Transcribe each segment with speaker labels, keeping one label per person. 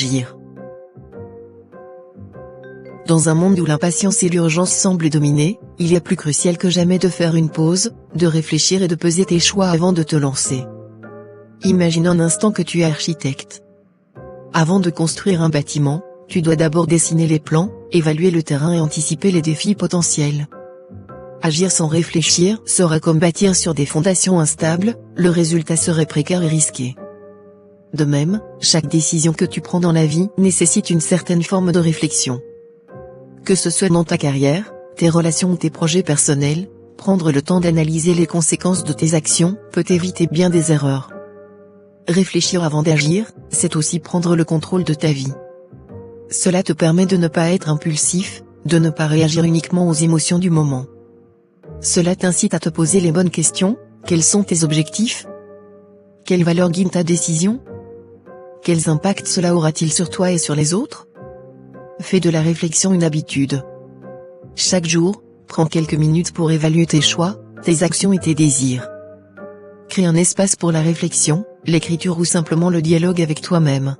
Speaker 1: Agir. Dans un monde où l'impatience et l'urgence semblent dominer, il est plus crucial que jamais de faire une pause, de réfléchir et de peser tes choix avant de te lancer. Imagine un instant que tu es architecte. Avant de construire un bâtiment, tu dois d'abord dessiner les plans, évaluer le terrain et anticiper les défis potentiels. Agir sans réfléchir sera comme bâtir sur des fondations instables, le résultat serait précaire et risqué. De même, chaque décision que tu prends dans la vie nécessite une certaine forme de réflexion. Que ce soit dans ta carrière, tes relations ou tes projets personnels, prendre le temps d'analyser les conséquences de tes actions peut éviter bien des erreurs. Réfléchir avant d'agir, c'est aussi prendre le contrôle de ta vie. Cela te permet de ne pas être impulsif, de ne pas réagir uniquement aux émotions du moment. Cela t'incite à te poser les bonnes questions. Quels sont tes objectifs? Quelles valeurs guident ta décision? Quels impacts cela aura-t-il sur toi et sur les autres? Fais de la réflexion une habitude. Chaque jour, prends quelques minutes pour évaluer tes choix, tes actions et tes désirs. Crée un espace pour la réflexion, l'écriture ou simplement le dialogue avec toi-même.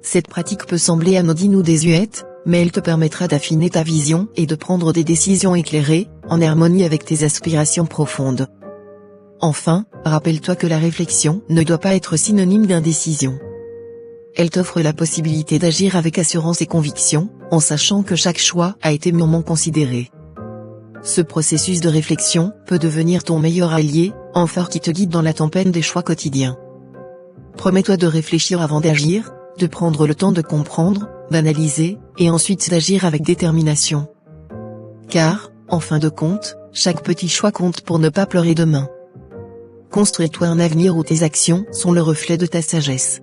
Speaker 1: Cette pratique peut sembler anodine ou désuète, mais elle te permettra d'affiner ta vision et de prendre des décisions éclairées, en harmonie avec tes aspirations profondes. Enfin, rappelle-toi que la réflexion ne doit pas être synonyme d'indécision. Elle t'offre la possibilité d'agir avec assurance et conviction, en sachant que chaque choix a été mûrement considéré. Ce processus de réflexion peut devenir ton meilleur allié, un phare qui te guide dans la tempête des choix quotidiens. Promets-toi de réfléchir avant d'agir, de prendre le temps de comprendre, d'analyser, et ensuite d'agir avec détermination. Car, en fin de compte, chaque petit choix compte pour ne pas pleurer demain. Construis-toi un avenir où tes actions sont le reflet de ta sagesse.